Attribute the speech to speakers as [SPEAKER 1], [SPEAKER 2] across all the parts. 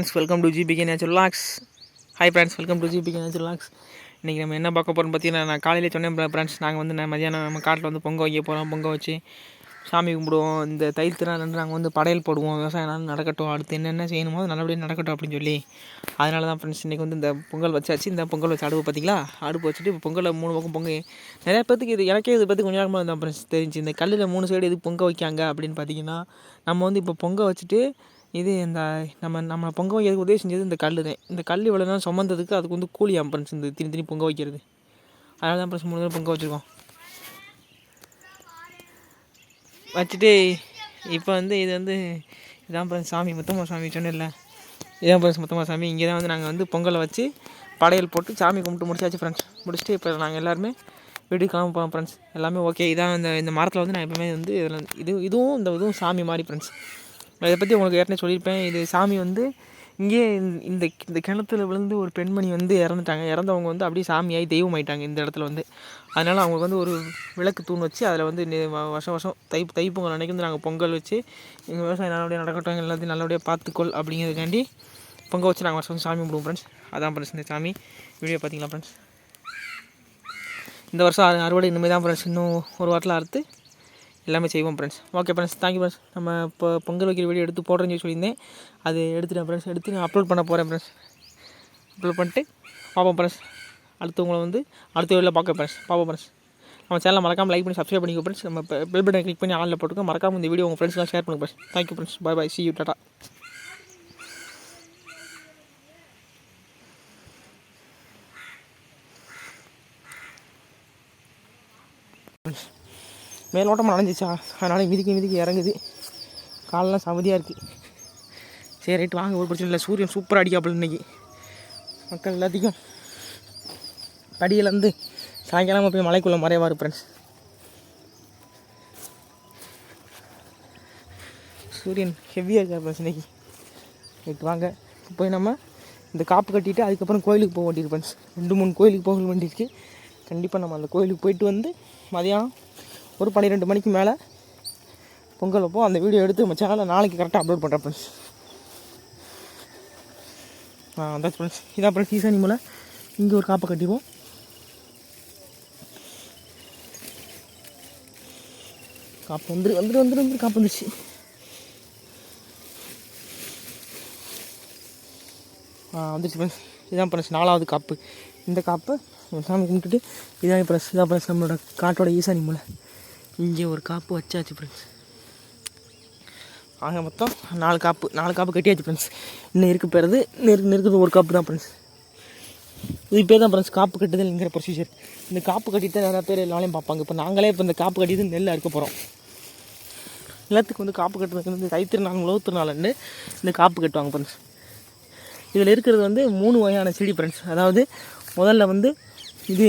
[SPEAKER 1] Friends, welcome to GPK Nature logs. Hi friends, welcome to GPK Nature logs. இன்றைக்கி நம்ம என்ன பார்க்க போகிறோம்னு பார்த்தீங்கன்னா, நான் காலையில் சொன்னேன் ஃப்ரெண்ட்ஸ், நாங்கள் வந்து மதியானம் நம்ம காட்டில் வந்து பொங்கல் வைக்க போகிறோம். பொங்கல் வச்சு சாமி கும்பிடுவோம். இந்த தைல் திருநாள் நாங்கள் வந்து படையல் போடுவோம். விவசாயம் நாள் நடக்கட்டும், அடுத்து என்னென்ன செய்யணுமோ அது நல்லபடியாக நடக்கட்டும் அப்படின்னு சொல்லி, அதனால தான் ஃப்ரெண்ட்ஸ் இன்றைக்கி வந்து இந்த பொங்கல் வச்சாச்சு. இந்த பொங்கல் வச்சு அடுப்பு பார்த்திங்களா, அடுப்பு வச்சுட்டு இப்போ பொங்கலில் 3 பக்கம் பொங்கல். நிறையா பேருக்கு இது எனக்கே இதை பற்றி கொஞ்சம் நேரமாக தான் ஃப்ரெண்ட்ஸ் தெரிஞ்சு. இந்த கல்லில் 3 சைடு எதுக்கு பொங்க வைக்காங்க அப்படின்னு பார்த்தீங்கன்னா, நம்ம வந்து இப்போ பொங்க வச்சுட்டு இது இந்த நம்ம பொங்க வைக்கிறதுக்கு உதவி செஞ்சது இந்த கல் தான். இந்த கல் இவ்வளோ நேரம் சுமந்ததுக்கு அதுக்கு வந்து கூலியாம் ஃப்ரெண்ட்ஸ், இந்த திணி பொங்க வைக்கிறது. அதனால தான் ஃப்ரெண்ட்ஸ் 3 நேரம் பொங்க வச்சுருக்கோம். வச்சுட்டு இப்போ வந்து இது வந்து இதான் ஃப்ரெண்ட்ஸ் சாமி, மொத்தமாக சாமி சொன்னேன்ல, இதான் ஃப்ரெண்ட்ஸ் மொத்தமாக சாமி. இங்கே தான் வந்து நாங்கள் வந்து பொங்கலை வச்சு படையல் போட்டு சாமி கும்பிட்டு முடிச்சாச்சு ஃப்ரெண்ட்ஸ். முடிச்சுட்டு இப்போ நாங்கள் எல்லாருமே வீட்டுக்கு கிளம்ப போகிறோம் ஃப்ரெண்ட்ஸ். எல்லாமே ஓகே. இதான் இந்த மரத்தில் வந்து நான் எப்பவுமே வந்து இதில் இதுவும் சாமி மாதிரி ஃப்ரெண்ட்ஸ். இதை பற்றி உங்களுக்கு ஏற்கனவே சொல்லியிருப்பேன். இது சாமி வந்து இங்கே இந்த கிணத்துல விழுந்து ஒரு பெண்மணி வந்து இறந்துட்டாங்க. இறந்தவங்க வந்து அப்படியே சாமியாகி தெய்வம் ஆகிட்டாங்க இந்த இடத்துல வந்து. அதனால் அவங்களுக்கு வந்து ஒரு விளக்கு தூண் வச்சு அதில் வந்து வருஷம் தைப்பொங்கல் அன்றைக்கி வந்து நாங்கள் பொங்கல் வச்சு எங்கள் விவசாயம் நல்லபடியாக நடக்கட்டும், எல்லாத்தையும் நல்லபடியாக பார்த்துக்கொள் அப்படிங்கிறதுக்காண்டி பொங்கல் வச்சு நாங்கள் வருஷம் சாமி கும்பிடுவோம் ஃப்ரெண்ட்ஸ். அதான் ஃப்ரெண்ட்ஸ் இந்த சாமி வீடியோ பார்த்தீங்களா ஃப்ரெண்ட்ஸ். இந்த வருஷம் அறுவடை இனிமேல் தான் ஃப்ரெண்ட்ஸ், இன்னும் ஒரு வாரத்தில் அறுத்து எல்லாமே செய்வோம் friends. Okay friends, thank you friends. நம்ம இப்போ பொங்கல் வைக்கிற வீடியோ எடுத்து போடுறேன்னு சொல்லி சொல்லியிருந்தேன். அது எடுத்துட்டேன் ஃப்ரெண்ட்ஸ். எடுத்து நான் அப்லோட் பண்ண போகிறேன் ஃப்ரெண்ட்ஸ். அப்லோட் பண்ணிட்டு பார்ப்போம் ஃப்ரெண்ட்ஸ். அடுத்தவங்களை வந்து அடுத்த வீடியோவில் பார்க்க ஃப்ரெண்ட்ஸ். பார்ப்போம் ஃப்ரெண்ட்ஸ். நம்ம சேனலை மறக்காமல் லைக் பண்ணி சப்ஸ்கிரைப் பண்ணிக்கோ ஃப்ரெண்ட்ஸ். நம்ம பெல் பட்டனை கிளிக் பண்ணி ஆனில் போட்டுக்கோ. மறக்காமல் இந்த வீடியோ உங்கள் ஃப்ரெண்ட்ஸ்லாம் ஷேர் பண்ணுங்க friends. Thank you friends. Bye bye, see you, டாடா. மேலோட்டமாக நனைஞ்சிச்சா, அதனால் மிதிக்க இறங்குது. காலெலாம் சமதியாக இருக்குது. சரி ரைட்டு வாங்க, ஒரு பிரச்சனை இல்லை. சூரியன் சூப்பராக அடிக்காப்புல இன்றைக்கி. மக்கள் எல்லாத்தையும் படியிலேருந்து சாயங்காலமாக போய் மலைக்குள்ளே மறைவார் ஃப்ரெண்ட்ஸ். சூரியன் ஹெவியாக இருக்கா ஃப்ரெண்ட்ஸ் இன்றைக்கி. ரைட்டு வாங்க போய் நம்ம இந்த காப்பு கட்டிட்டு அதுக்கப்புறம் கோயிலுக்கு போக வேண்டியிருக்கு ஃப்ரெண்ட்ஸ். 2-3 கோயிலுக்கு போக வேண்டியிருக்கு. கண்டிப்பாக நம்ம அந்த கோயிலுக்கு போயிட்டு வந்து மதியானம் ஒரு 12 மணிக்கு மேலே பொங்கல் வைப்போம். அந்த வீடியோ எடுத்து நம்ம சேனலில் நாளைக்கு கரெக்டாக அப்லோட் பண்ணுறேன் ஃப்ரெண்ட்ஸ். அதான் ஃப்ரெண்ட்ஸ், இதான் ஃப்ரெண்ட்ஸ் ஈசானி மூலை. இங்கே ஒரு காப்பை கட்டிப்போம். காப்பு வந்துட்டு காப்பு வந்துச்சு. வந்துச்சு ஃப்ரெண்ட்ஸ். இதான் ஃப்ரெண்ட்ஸ் 4வது காப்பு. இந்த காப்பை சாமி கும்பிட்டுட்டு இதான் ஃப்ரெண்ட்ஸ் நம்மளோட காட்டோட ஈசானி மூலை. இங்கே ஒரு காப்பு வச்சாச்சு ஃப்ரெண்ட்ஸ். ஆக மொத்தம் 4 காப்பு கட்டியாச்சு ஃப்ரெண்ட்ஸ். இன்னும் இருக்குது பேருது இருக்குது ஒரு காப்பு தான் ஃப்ரெண்ட்ஸ். இது பேர் தான் ஃப்ரெண்ட்ஸ் காப்பு கட்டுதல்ங்கிற ப்ரொசீஜர். இந்த காப்பு கட்டிட்டு நிறையா பேர் எல்லாரையும் பார்ப்பாங்க. இப்போ நாங்களே இப்போ இந்த காப்பு கட்டிட்டு நெல் அறுக்க போகிறோம். எல்லாத்துக்கும் வந்து காப்பு கட்டுறதுக்கு வந்து தைத்திருநாள் உழவுத்திருநாள்னு இந்த காப்பு கட்டுவாங்க ஃப்ரெண்ட்ஸ். இதில் இருக்கிறது வந்து 3 வகையான செடி ஃப்ரெண்ட்ஸ். அதாவது முதல்ல வந்து இது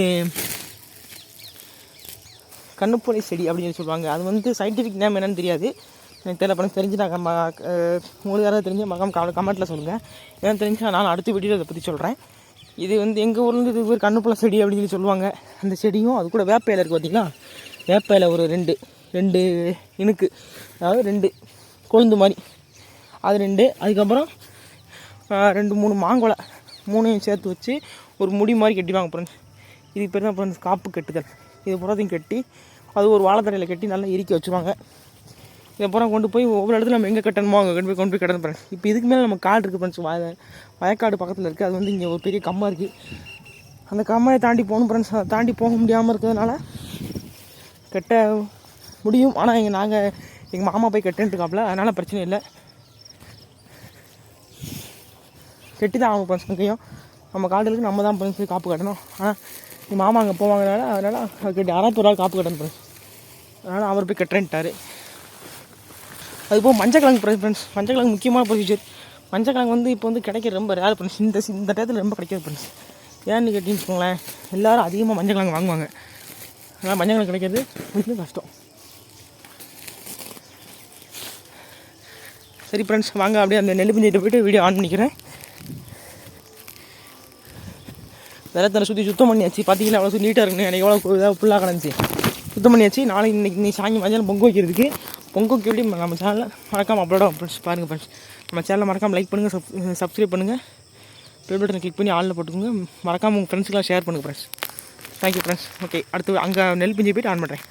[SPEAKER 1] கண்ணுப்பொலை செடி அப்படின்னு சொல்லுவாங்க. அது வந்து சயின்டிஃபிக் நேம் என்னன்னு தெரியாது, எனக்கு தெரியல ஃப்ரெண்ட்ஸ். தெரிஞ்சு நான் உங்களுக்கு யாராவது தெரிஞ்ச மகம் கமெண்ட்டில் சொல்லுங்கள். ஏன்னா தெரிஞ்சா நான் அடுத்த வீடியோ அதை பற்றி சொல்கிறேன். இது வந்து எங்கள் ஊர்லேருந்து இது ஒரு கண்ணுப்பொலை செடி அப்படின்னு சொல்லி சொல்லுவாங்க. அந்த செடியும் அது கூட வேப்பையில் இருக்குது பார்த்திங்களா. வேப்பையில் ஒரு 2 இனுக்கு, அதாவது 2 கொழுந்து மாதிரி, அது 2. அதுக்கப்புறம் 2-3 மாங்கொலை 3ஐயும் சேர்த்து வச்சு ஒரு முடி மாதிரி கட்டிவாங்க ஃப்ரெண்ட்ஸ். இதுக்கு பேர் தான் ஃப்ரெண்ட்ஸ் காப்பு கட்டுதல். இது புறத்தையும் கட்டி அது ஒரு வாழைத்தடையில் கட்டி நல்லா இறுக்கி வச்சுருவாங்க. இதை புறம் கொண்டு போய் ஒவ்வொரு இடத்துல நம்ம எங்கே கட்டணுமோ அங்கே கொண்டு போய் கட்டணும் ஃப்ரெண்ட்ஸ். இப்போ இதுக்கு மேலே நம்ம காடு இருக்குது ஃப்ரெண்ட்ஸ். வயக்காடு பக்கத்தில் இருக்குது. அது வந்து இங்கே ஒரு பெரிய கம்மா இருக்குது. அந்த கம்மாயை தாண்டி போகணும் ஃப்ரெண்ட்ஸ். அதை தாண்டி போக முடியாமல் இருக்கிறதுனால கட்ட முடியும். ஆனால் எங்கள் மாமா போய் கட்டுன்ட்டுருக்காப்புல, அதனால் பிரச்சனை இல்லை. கட்டி தான் ஆகும் ஃப்ரெண்ட்ஸ். அங்கேயும் நம்ம காடுகளுக்கு நம்ம தான் ஃப்ரெண்ட்ஸ் போய் காப்பு கட்டணும். ஆனால் எங்கள் மாமா அங்கே போவாங்கனால அதனால் கட்டி யாராவது ஒரு ஆள் காப்பு கட்டணும் ஃப்ரெண்ட்ஸ். அதனால் அவர் போய் கட்டுறேன்ட்டார். அதுபோக மஞ்சக்கிழங்கு ஃப்ரெண்ட்ஸ். மஞ்சக்கிழங்கு முக்கியமான ப்ரொசீஜர். மஞ்சக்கிழங்கு வந்து இப்போ வந்து கிடைக்க ரொம்ப ரேர் ஃப்ரெண்ட்ஸ். இந்த டயத்தில் ரொம்ப கிடைக்காது ஃப்ரெண்ட்ஸ். ஏன்னு கேட்டின்னு வச்சுக்கோங்களேன், எல்லோரும் அதிகமாக மஞ்சக்கிழங்கு வாங்குவாங்க. அதனால் மஞ்சக்கிழங்கு கிடைக்கிறது கொஞ்சம் கஷ்டம். சரி ஃப்ரெண்ட்ஸ், வாங்க அப்படியே அந்த நெல் பிஞ்சிட்டு போய்ட்டு வீடியோ ஆன் பண்ணிக்கிறேன். வெள்ளத்தில் சுத்தம் பண்ணியாச்சு. பார்த்தீங்கன்னா அவ்வளோ நீட்டாக இருக்குன்னு எனக்கு எவ்வளோ இதாக ஃபுல்லாக கிடந்துச்சு. சுத்தம் பண்ணியாச்சு. இன்னைக்கு சாயங்காலம் மதியானம் பொங்க வைக்கிறதுக்கு பொங்குக்கு எப்படி நம்ம சேனலில் மறக்காமல் அப்லோட் ஆகும் ஃப்ரெண்ட்ஸ். பாருங்கள் ஃப்ரெண்ட்ஸ், நம்ம சேனலில் மறக்காமல் லைக் பண்ணுங்கள், சப்ஸ்கிரைப் பண்ணுங்கள், பெல் பட்டனை கிளிக் பண்ணி ஆளில் போட்டுக்கோங்க. மறக்காமல் உங்கள் ஃப்ரெண்ட்ஸுக்கெலாம் ஷேர் பண்ணுங்கள் ஃப்ரெண்ட்ஸ். Thank you friends. ஓகே, அடுத்து அங்கே நெல் பிஞ்சு போய்ட்டு ஆன் பண்ணுறேன்.